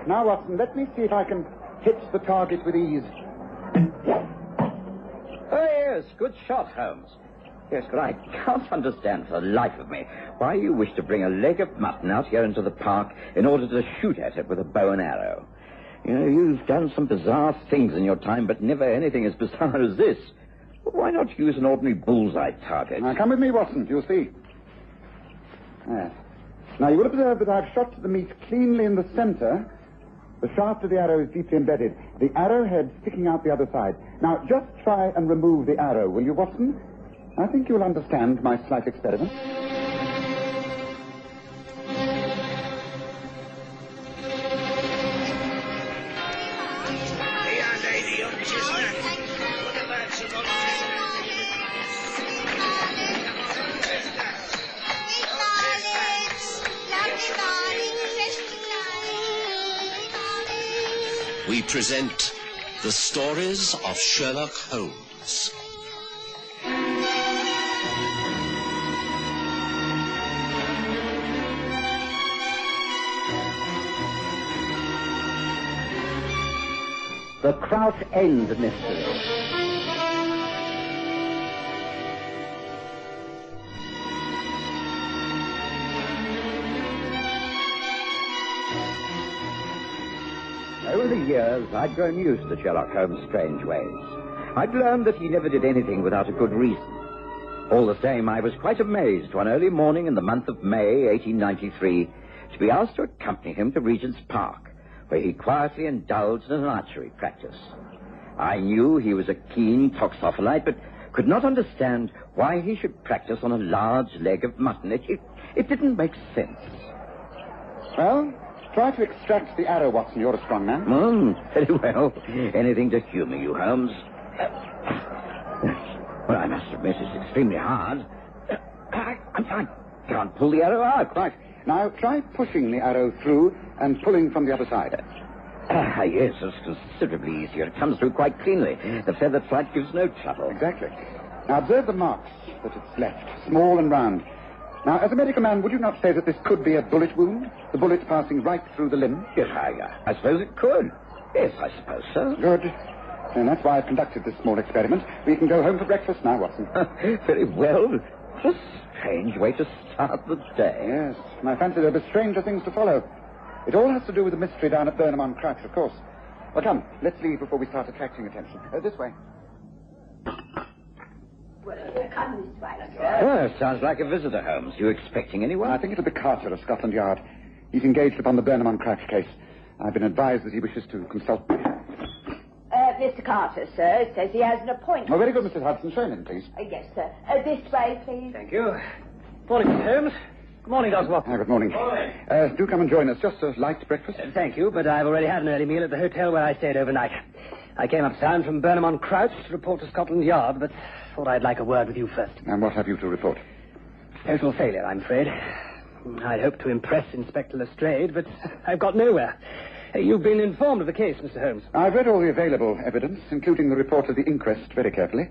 Now, Watson, let me see if I can hit the target with ease. Oh, yes, good shot, Holmes. Yes, but I can't understand for the life of me why you wish to bring a leg of mutton out here into the park in order to shoot at it with a bow and arrow. You know, you've done some bizarre things in your time, but never anything as bizarre as this. Why not use an ordinary bullseye target? Now, come with me, Watson. You'll see. Yes. Now, you will observe that I've shot the meat cleanly in the center. The shaft of the arrow is deeply embedded. The arrowhead sticking out the other side. Now, just try and remove the arrow, will you, Watson? I think you'll understand my slight experiment. We present the stories of Sherlock Holmes. The Crouch End Mystery. Over the years, I'd grown used to Sherlock Holmes' strange ways. I'd learned that he never did anything without a good reason. All the same, I was quite amazed one early morning in the month of May, 1893, to be asked to accompany him to Regent's Park, where he quietly indulged in an archery practice. I knew he was a keen toxopholite, but could not understand why he should practice on a large leg of mutton. It didn't make sense. Well, try to extract the arrow, Watson. You're a strong man. Very well. Anything to humor you, Holmes. Well, I must admit it's extremely hard. I can't pull the arrow out. Right. Now, try pushing the arrow through and pulling from the other side. Yes, it's considerably easier. It comes through quite cleanly. The feathered flight gives no trouble. Exactly. Now, observe the marks that it's left, small and round. Now, as a medical man, would you not say that this could be a bullet wound? The bullet passing right through the limb? Yes, I suppose it could. Yes, I suppose so. Good. And that's why I've conducted this small experiment. We can go home for breakfast now, Watson. Very well. What a strange way to start the day. Yes, and I fancy there'll be stranger things to follow. It all has to do with the mystery down at Burnham on Crouch, of course. Well, come, let's leave before we start attracting attention. This way. Oh, sounds like a visitor, Holmes. You expecting anyone? I think it'll be Carter of Scotland Yard. He's engaged upon the Burnham on Crouch case. I've been advised that he wishes to consult me. Mr. Carter, sir, says he has an appointment. Oh, very good, Mrs. Hudson. Show him in, please. Yes, sir. This way, please. Thank you. Morning, Mr. Holmes. Good morning, Dr. Watson. Good morning. Do come and join us. Just a light breakfast. Thank you, but I've already had an early meal at the hotel where I stayed overnight. I came uptown from Burnham on Crouch to report to Scotland Yard, but thought I'd like a word with you first. And what have you to report? Total failure, I'm afraid. I'd hoped to impress Inspector Lestrade, but I've got nowhere. You've been informed of the case, Mr. Holmes. I've read all the available evidence, including the report of the inquest, very carefully.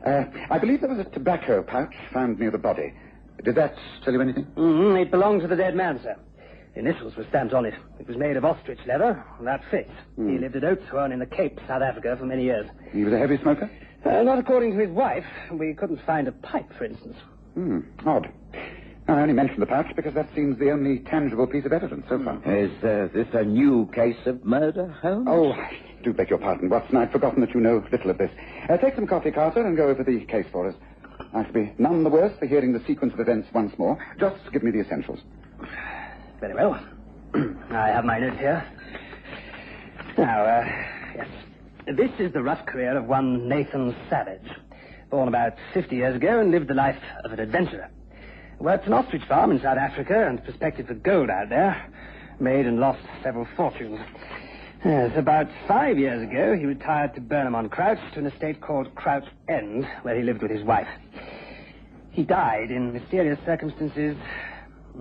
I believe there was a tobacco pouch found near the body. Did that tell you anything? It belonged to the dead man, sir. The initials were stamped on it. It was made of ostrich leather, and that fits. He lived at Oatsworn in the Cape, South Africa, for many years. He was a heavy smoker? Not according to his wife. We couldn't find a pipe, for instance. Odd. I only mentioned the pouch because that seems the only tangible piece of evidence so far. Is this a new case of murder, Holmes? Oh, I do beg your pardon, Watson. I'd forgotten that you know little of this. Take some coffee, Carter, and go over the case for us. I shall be none the worse for hearing the sequence of events once more. Just give me the essentials. Very well. I have my notes here. Now, yes. This is the rough career of one Nathan Savage. Born about 50 years ago and lived the life of an adventurer. Worked an ostrich farm in South Africa and prospected for gold out there. Made and lost several fortunes. Yes, about 5 years ago, he retired to Burnham on Crouch to an estate called Crouch End, where he lived with his wife. He died in mysterious circumstances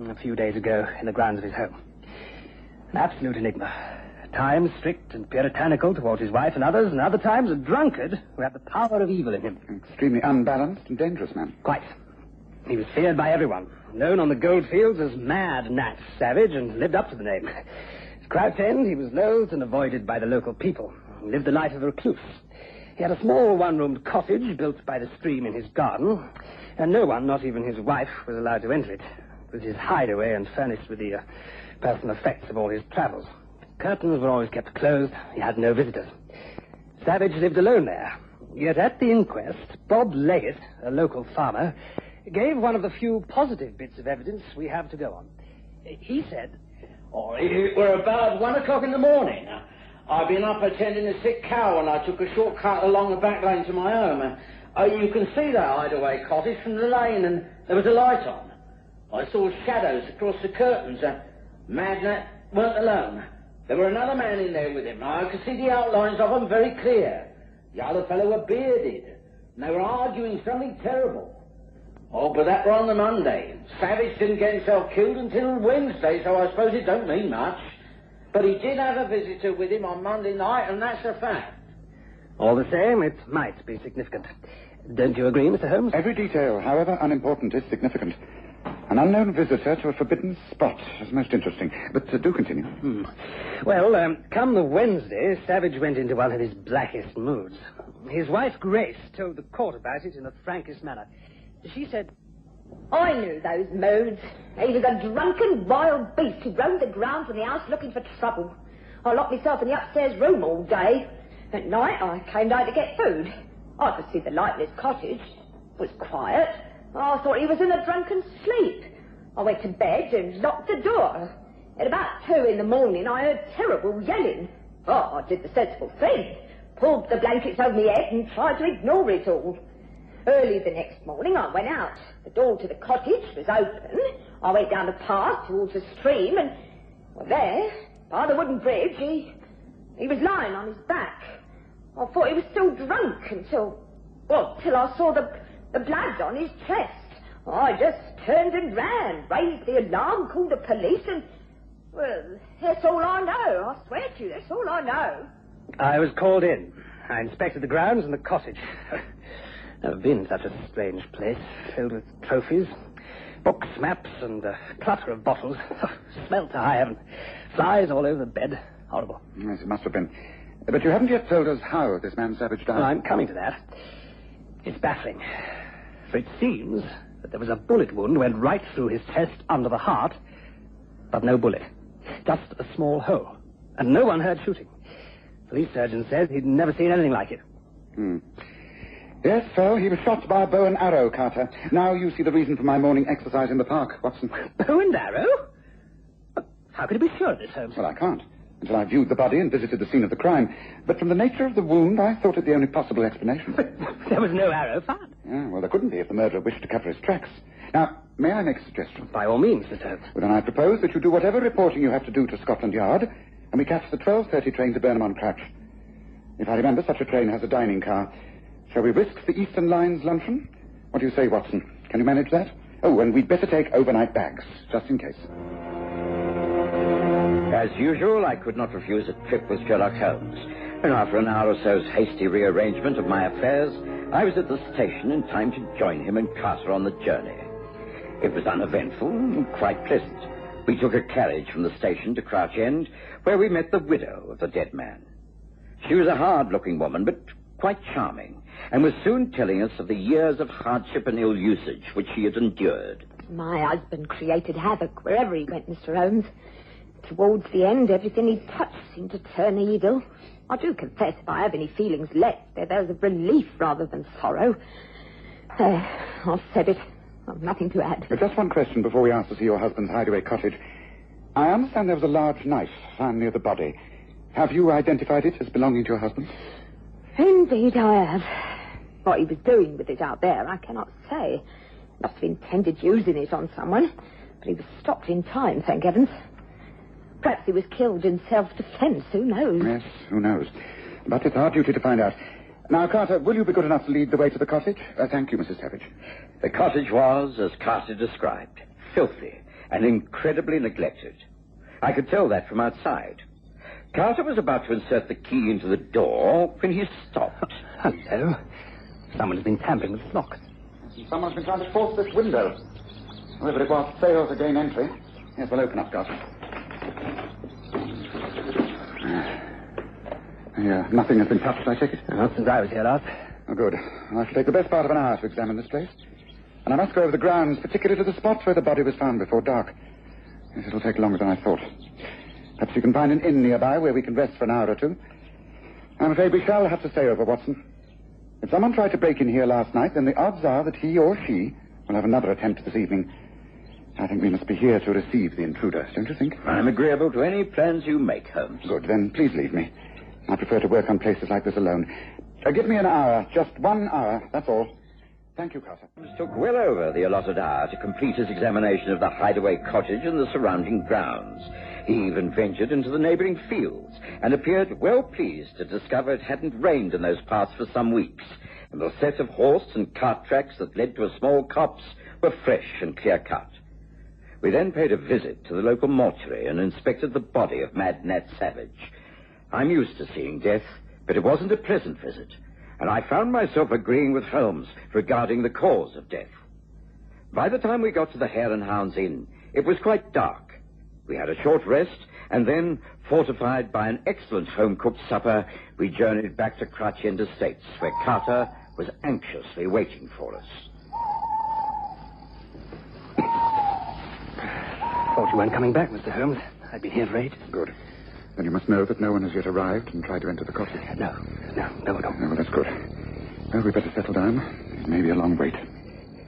a few days ago in the grounds of his home. An absolute enigma. At times strict and puritanical towards his wife and others, and other times a drunkard who had the power of evil in him. An extremely unbalanced and dangerous man. Quite. He was feared by everyone, known on the gold fields as Mad Nat Savage, and lived up to the name. Crouch End, he was loathed and avoided by the local people. He lived the life of a recluse. He had a small one-roomed cottage built by the stream in his garden, and no one, not even his wife, was allowed to enter it. It was his hideaway and furnished with the personal effects of all his travels. Curtains were always kept closed. He had no visitors. Savage lived alone there. Yet at the inquest, Bob Leggett, a local farmer, gave one of the few positive bits of evidence we have to go on. He said... Oh, it were about 1 o'clock in the morning. I'd been up attending a sick cow and I took a short cut along the back lane to my home. You can see that hideaway cottage from the lane and there was a light on. I saw shadows across the curtains. Magnet weren't alone. There were another man in there with him. I could see the outlines of them very clear. The other fellow were bearded. And they were arguing something terrible. Oh, but that were on the Monday. Savage didn't get himself killed until Wednesday, so I suppose it don't mean much. But he did have a visitor with him on Monday night, and that's a fact. All the same, it might be significant. Don't you agree, Mr. Holmes? Every detail, however unimportant, is significant. An unknown visitor to a forbidden spot is most interesting. But do continue. Well, come the Wednesday, Savage went into one of his blackest moods. His wife, Grace, told the court about it in the frankest manner. She said... I knew those moods. He was a drunken wild beast who roamed the grounds of the house looking for trouble. I locked myself in the upstairs room all day. At night, I came down to get food. I could see the light in his cottage. It was quiet. I thought he was in a drunken sleep. I went to bed and locked the door. At about 2 in the morning, I heard terrible yelling. Oh, I did the sensible thing. Pulled the blankets over my head and tried to ignore it all. Early the next morning, I went out. The door to the cottage was open. I went down the path towards the stream, and well, there, by the wooden bridge, he was lying on his back. I thought he was still drunk till I saw the blood on his chest. I just turned and ran, raised the alarm, called the police, and, well, that's all I know. I swear to you, that's all I know. I was called in. I inspected the grounds and the cottage. Never been in such a strange place, filled with trophies, books, maps, and a clutter of bottles. Smelt to high heaven. Flies all over the bed. Horrible. Yes, it must have been. But you haven't yet told us how this man Savage died. Well, I'm coming to that. It's baffling. For it seems that there was a bullet wound went right through his chest under the heart, but no bullet. Just a small hole. And no one heard shooting. Police surgeon says he'd never seen anything like it. Yes, so he was shot by a bow and arrow, Carter. Now you see the reason for my morning exercise in the park, Watson. Bow and arrow? How could you be sure of this, Holmes? Well, I can't, until I viewed the body and visited the scene of the crime. But from the nature of the wound, I thought it the only possible explanation. But there was no arrow found. Yeah, well, there couldn't be if the murderer wished to cover his tracks. Now, may I make a suggestion? By all means, Mr. Holmes. Well, then I propose that you do whatever reporting you have to do to Scotland Yard, and we catch the 12:30 train to Burnham on Crouch. If I remember, such a train has a dining car. Shall we risk the Eastern Line's luncheon? What do you say, Watson? Can you manage that? Oh, and we'd better take overnight bags, just in case. As usual, I could not refuse a trip with Sherlock Holmes. And after an hour or so's hasty rearrangement of my affairs, I was at the station in time to join him and Carter on the journey. It was uneventful and quite pleasant. We took a carriage from the station to Crouch End, where we met the widow of the dead man. She was a hard-looking woman, but quite charming, and was soon telling us of the years of hardship and ill usage which she had endured. My husband created havoc wherever he went, Mr. Holmes. Towards the end, everything he touched seemed to turn evil. I do confess, if I have any feelings left, they're those of relief rather than sorrow. I've said it. I've nothing to add. But just one question before we ask to see your husband's hideaway cottage. I understand there was a large knife found near the body. Have you identified it as belonging to your husband? Indeed I have. What he was doing with it out there, I cannot say. Must have intended using it on someone, but he was stopped in time, thank heavens. Perhaps he was killed in self-defense, who knows? Yes, who knows. But it's our duty to find out. Now, Carter, will you be good enough to lead the way to the cottage? Thank you, Mrs. Savage. The cottage was, as Carter described, filthy and incredibly neglected. I could tell that from outside. Carter was about to insert the key into the door when he stopped. Hello. Someone's been tampering with the lock. Someone's been trying to force this window. Whoever it was failed to gain entry. Yes, we'll open up, Carter. Nothing has been touched, I take it? Not since I was here last. Oh, good. I shall take the best part of an hour to examine this place. And I must go over the grounds, particularly to the spot where the body was found before dark. Yes, it'll take longer than I thought. Perhaps you can find an inn nearby where we can rest for an hour or two. I'm afraid we shall have to stay over, Watson. If someone tried to break in here last night, then the odds are that he or she will have another attempt this evening. I think we must be here to receive the intruders, don't you think? I'm agreeable to any plans you make, Holmes. Good, then please leave me. I prefer to work on places like this alone. Give me an hour, just 1 hour, that's all. Thank you, Carter. Holmes took well over the allotted hour to complete his examination of the hideaway cottage and the surrounding grounds. He even ventured into the neighboring fields and appeared well pleased to discover it hadn't rained in those parts for some weeks, and the set of horse and cart tracks that led to a small copse were fresh and clear-cut. We then paid a visit to the local mortuary and inspected the body of Mad Nat Savage. I'm used to seeing death, but it wasn't a pleasant visit, and I found myself agreeing with Holmes regarding the cause of death. By the time we got to the Hare and Hounds Inn, it was quite dark. We had a short rest, and then, fortified by an excellent home-cooked supper, we journeyed back to Crouch End Estates, where Carter was anxiously waiting for us. Thought you weren't coming back, Mr. Holmes. I'd been here for 8. Good. Then you must know that no one has yet arrived and tried to enter the cottage. No, at all. Well, that's good. Well, we'd better settle down. It may be a long wait.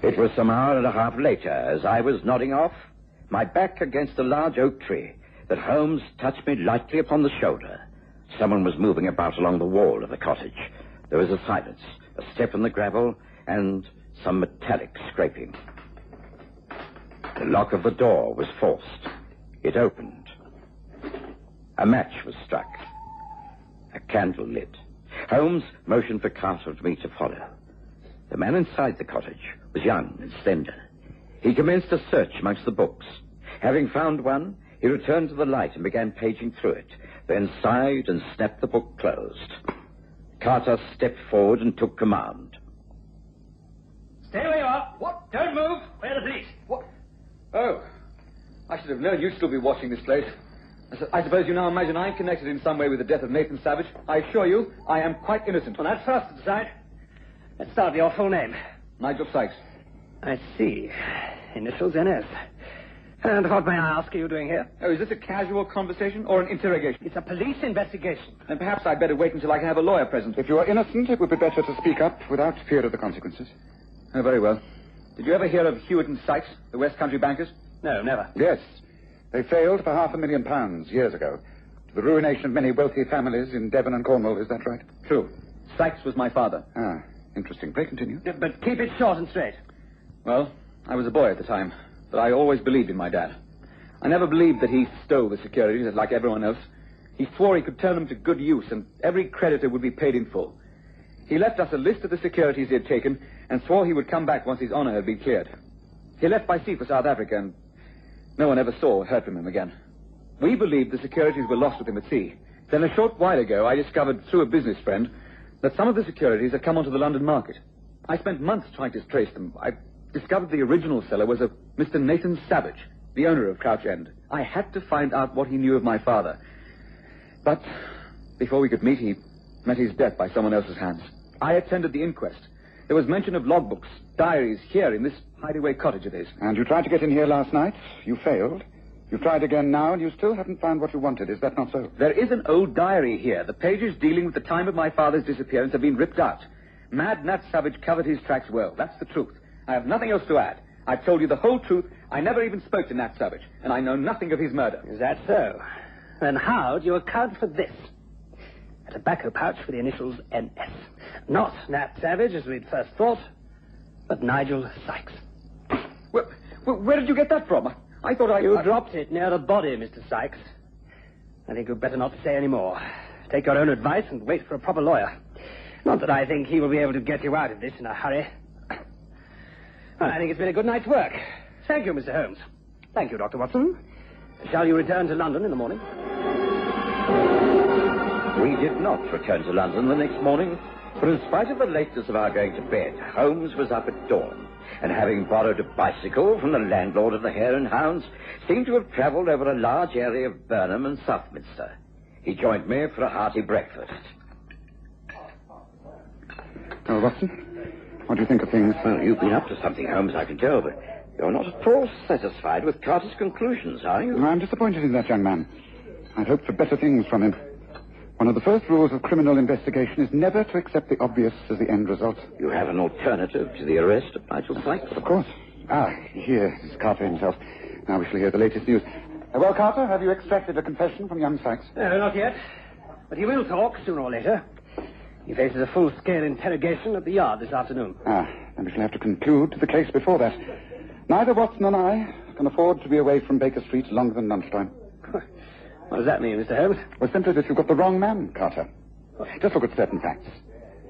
It was some hour and a half later, as I was nodding off, my back against a large oak tree, that Holmes touched me lightly upon the shoulder. Someone was moving about along the wall of the cottage. There was a silence, a step in the gravel, and some metallic scraping. The lock of the door was forced. It opened. A match was struck. A candle lit. Holmes motioned for Carter and me to follow. The man inside the cottage was young and slender. He commenced a search amongst the books. Having found one, he returned to the light and began paging through it, then sighed and snapped the book closed. Carter stepped forward and took command. Stay where you are. What? Don't move. Where the police? What? Oh, I should have known you'd still be watching this place. I suppose you now imagine I'm connected in some way with the death of Nathan Savage. I assure you, I am quite innocent. Well, that's for us to decide. Let's start with your full name. Nigel Sykes. I see. Initials NS. And what, may I ask, are you doing here? Oh, is this a casual conversation or an interrogation? It's a police investigation. Then perhaps I'd better wait until I can have a lawyer present. If you are innocent, it would be better to speak up without fear of the consequences. Oh, very well. Did you ever hear of Hewitt and Sykes, the West Country bankers? No, never. Yes. They failed for £500,000 years ago, to the ruination of many wealthy families in Devon and Cornwall. Is that right? True. Sykes was my father. Ah, interesting. Pray continue. Yeah, but keep it short and straight. Well, I was a boy at the time, but I always believed in my dad. I never believed that he stole the securities like everyone else. He swore he could turn them to good use, and every creditor would be paid in full. He left us a list of the securities he had taken, and swore he would come back once his honor had been cleared. He left by sea for South Africa, and no one ever saw or heard from him again. We believed the securities were lost with him at sea. Then a short while ago, I discovered through a business friend that some of the securities had come onto the London market. I spent months trying to trace them. I discovered the original seller was a Mr. Nathan Savage, the owner of Crouch End. I had to find out what he knew of my father. But before we could meet, he met his death by someone else's hands. I attended the inquest. There was mention of logbooks, diaries here in this hideaway cottage of his. And you tried to get in here last night. You failed. You've tried again now, and you still haven't found what you wanted. Is that not so? There is an old diary here. The pages dealing with the time of my father's disappearance have been ripped out. Mad Nat Savage covered his tracks well. That's the truth. I have nothing else to add. I've told you the whole truth. I never even spoke to Nat Savage, and I know nothing of his murder. Is that so? Then how do you account for this? A tobacco pouch with the initials NS. Not Nat Savage, as we'd first thought, but Nigel Sykes. Where did you get that from? I thought You dropped it near the body, Mr. Sykes. I think you'd better not say any more. Take your own advice and wait for a proper lawyer. Not that I think he will be able to get you out of this in a hurry. Well, I think it's been a good night's work. Thank you, Mr. Holmes. Thank you, Dr. Watson. Shall you return to London in the morning? We did not return to London the next morning, for in spite of the lateness of our going to bed, Holmes was up at dawn, and having borrowed a bicycle from the landlord of the Hare and Hounds, seemed to have travelled over a large area of Burnham and Southminster. He joined me for a hearty breakfast. Oh, Watson, what do you think of things? Well, you've been up to something, Holmes, I can tell, but you're not at all satisfied with Carter's conclusions, are you? I'm disappointed in that young man. I'd hoped for better things from him. One of the first rules of criminal investigation is never to accept the obvious as the end result. You have an alternative to the arrest of Nigel Sykes? Of course. Here is Carter himself. Now we shall hear the latest news. Well, Carter, have you extracted a confession from young Sykes? No, not yet. But he will talk sooner or later. He faces a full-scale interrogation at the yard this afternoon. Then we shall have to conclude the case before that. Neither Watson and I can afford to be away from Baker Street longer than lunchtime. What does that mean, Mr. Holmes? Well, simply that you've got the wrong man, Carter. Just look at certain facts.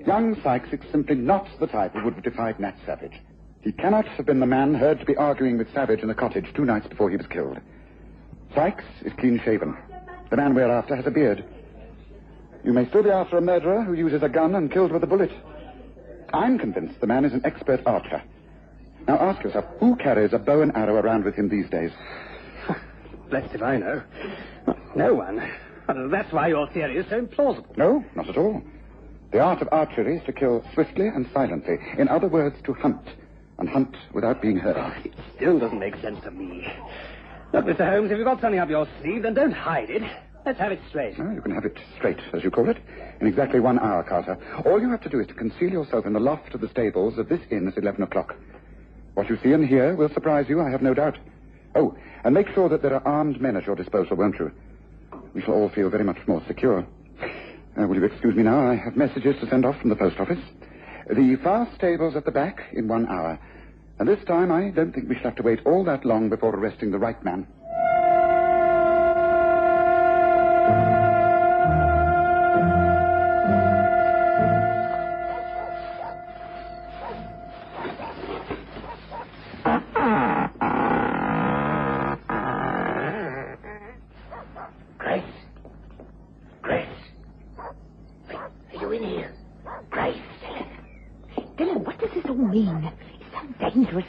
Young Sykes is simply not the type who would have defied Nat Savage. He cannot have been the man heard to be arguing with Savage in the cottage 2 nights before he was killed. Sykes is clean-shaven. The man we're after has a beard. You may still be after a murderer who uses a gun and kills with a bullet. I'm convinced the man is an expert archer. Now ask yourself, who carries a bow and arrow around with him these days? Blessed if I know. No one. That's why your theory is so implausible. No, not at all. The art of archery is to kill swiftly and silently. In other words, to hunt. And hunt without being heard. It still doesn't make sense to me. Look, Mr. Holmes, if you've got something up your sleeve, then don't hide it. Let's have it straight. You can have it straight, as you call it, in exactly 1 hour, Carter. All you have to do is to conceal yourself in the loft of the stables of this inn at 11 o'clock. What you see and hear will surprise you, I have no doubt. Oh, and make sure that there are armed men at your disposal, won't you? We shall all feel very much more secure. Will you excuse me now? I have messages to send off from the post office. The fast stables at the back in 1 hour. And this time, I don't think we shall have to wait all that long before arresting the right man.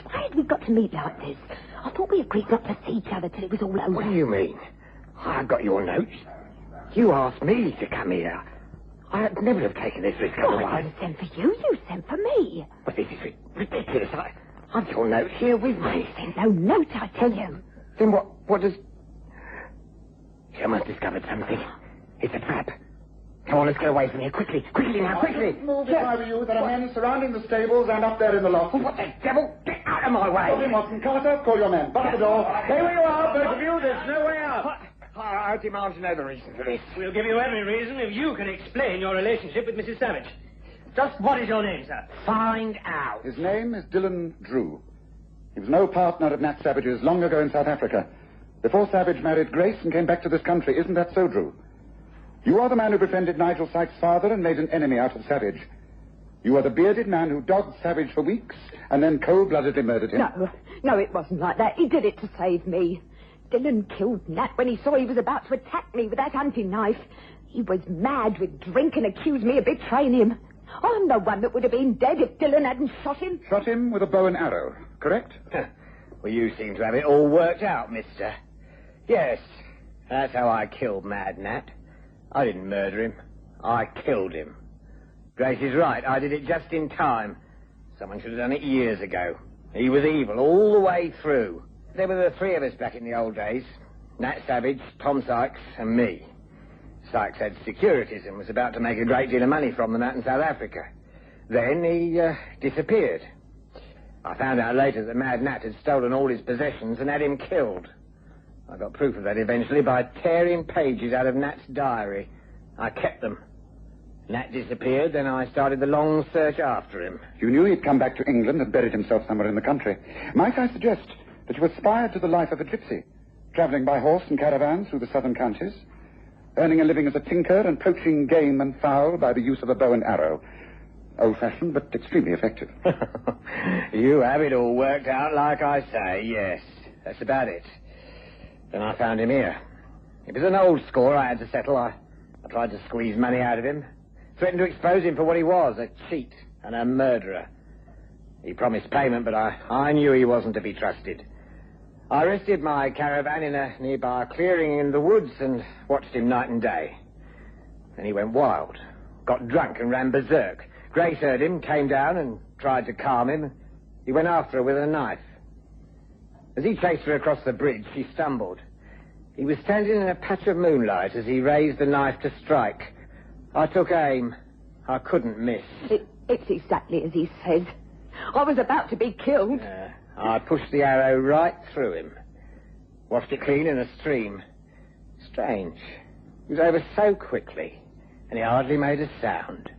Why had we got to meet like this? I thought we agreed not to see each other till it was all over. What do you mean? I got your notes. You asked me to come here. I'd never have taken this risk otherwise. I didn't send for you. You sent for me. But this is ridiculous. I've your notes here with me. I sent no note, I tell you. Then what does... Someone's discovered something. It's a trap. Come on, let's get away from here. Quickly. Quickly now, quickly. Move if I were you. There are men surrounding the stables and up there in the loft. Oh, what the devil? Get out of my way. Call him, Watson. Carter, call your men. Bar the door. Stay where you are, both of you. There's no way out. I demand to know the reason for this. We'll give you every reason if you can explain your relationship with Mrs. Savage. Just what is your name, sir? Find out. His name is Dylan Drew. He was no partner of Nat Savage's long ago in South Africa. Before Savage married Grace and came back to this country. Isn't that so, Drew? You are the man who befriended Nigel Sykes' father and made an enemy out of Savage. You are the bearded man who dogged Savage for weeks and then cold-bloodedly murdered him. No, it wasn't like that. He did it to save me. Dylan killed Nat when he saw he was about to attack me with that hunting knife. He was mad with drink and accused me of betraying him. I'm the one that would have been dead if Dylan hadn't shot him. Shot him with a bow and arrow, correct? Well, you seem to have it all worked out, mister. Yes, that's how I killed Mad Nat. I didn't murder him. I killed him. Grace is right. I did it just in time. Someone should have done it years ago. He was evil all the way through. There were the 3 of us back in the old days. Nat Savage, Tom Sykes, and me. Sykes had securities and was about to make a great deal of money from them out in South Africa. Then he disappeared. I found out later that Mad Nat had stolen all his possessions and had him killed. I got proof of that eventually by tearing pages out of Nat's diary. I kept them. Nat disappeared, then I started the long search after him. You knew he'd come back to England and buried himself somewhere in the country. Might I suggest that you aspired to the life of a gypsy, travelling by horse and caravans through the southern counties, earning a living as a tinker and poaching game and fowl by the use of a bow and arrow. Old-fashioned, but extremely effective. You have it all worked out like I say, yes. That's about it. Then I found him here. It was an old score I had to settle. I tried to squeeze money out of him. Threatened to expose him for what he was, a cheat and a murderer. He promised payment, but I knew he wasn't to be trusted. I rested my caravan in a nearby clearing in the woods and watched him night and day. Then he went wild, got drunk and ran berserk, Grace heard him, came down and tried to calm him. He went after her with a knife. As he chased her across the bridge, she stumbled. He was standing in a patch of moonlight as he raised the knife to strike. I took aim. I couldn't miss. It's exactly as he said. I was about to be killed. I pushed the arrow right through him. Washed it clean in a stream. Strange. It was over so quickly, and he hardly made a sound.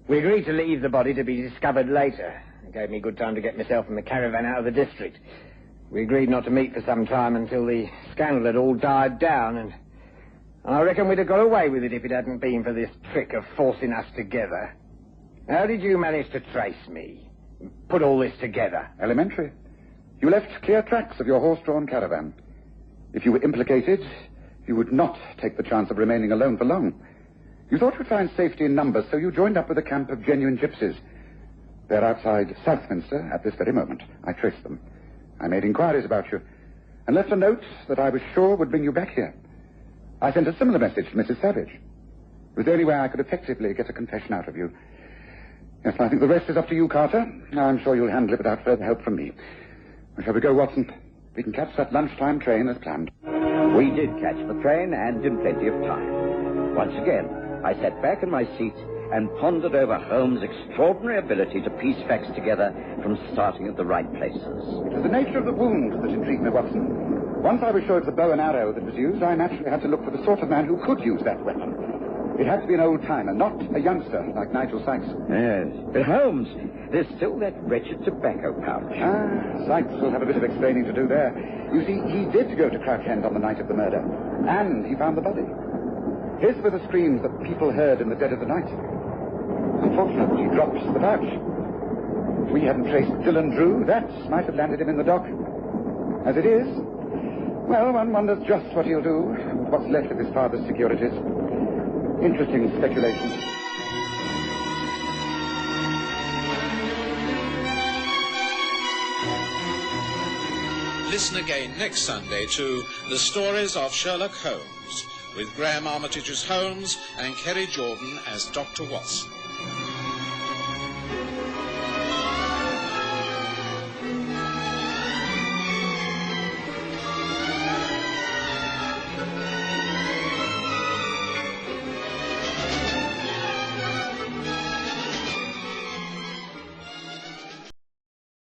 We agreed to leave the body to be discovered later. It gave me good time to get myself and the caravan out of the district. We agreed not to meet for some time until the scandal had all died down, and I reckon we'd have got away with it if it hadn't been for this trick of forcing us together. How did you manage to trace me? Put all this together? Elementary. You left clear tracks of your horse-drawn caravan. If you were implicated, you would not take the chance of remaining alone for long. You thought you'd find safety in numbers, so you joined up with a camp of genuine gypsies. They're outside Southminster at this very moment. I traced them. I made inquiries about you and left a note that I was sure would bring you back here. I sent a similar message to Mrs. Savage. It was the only way I could effectively get a confession out of you. Yes, I think the rest is up to you, Carter. I'm sure you'll handle it without further help from me. Well, shall we go, Watson? We can catch that lunchtime train as planned. We did catch the train, and in plenty of time. Once again, I sat back in my seat and pondered over Holmes' extraordinary ability to piece facts together from starting at the right places. It was the nature of the wound that intrigued me, Watson. Once I was sure it was a bow and arrow that was used, I naturally had to look for the sort of man who could use that weapon. It had to be an old-timer, not a youngster like Nigel Sykes. Yes, but Holmes, there's still that wretched tobacco pouch. Sykes will have a bit of explaining to do there. You see, he did go to Crouch End on the night of the murder, and he found the body. His were the screams that people heard in the dead of the night. Unfortunately, he dropped the pouch. If we hadn't traced Dylan Drew, that might have landed him in the dock. As it is, well, one wonders just what he'll do with what's left of his father's securities. Interesting speculation. Listen again next Sunday to The Stories of Sherlock Holmes, with Graham Armitage's Holmes and Kerry Jordan as Dr. Watson.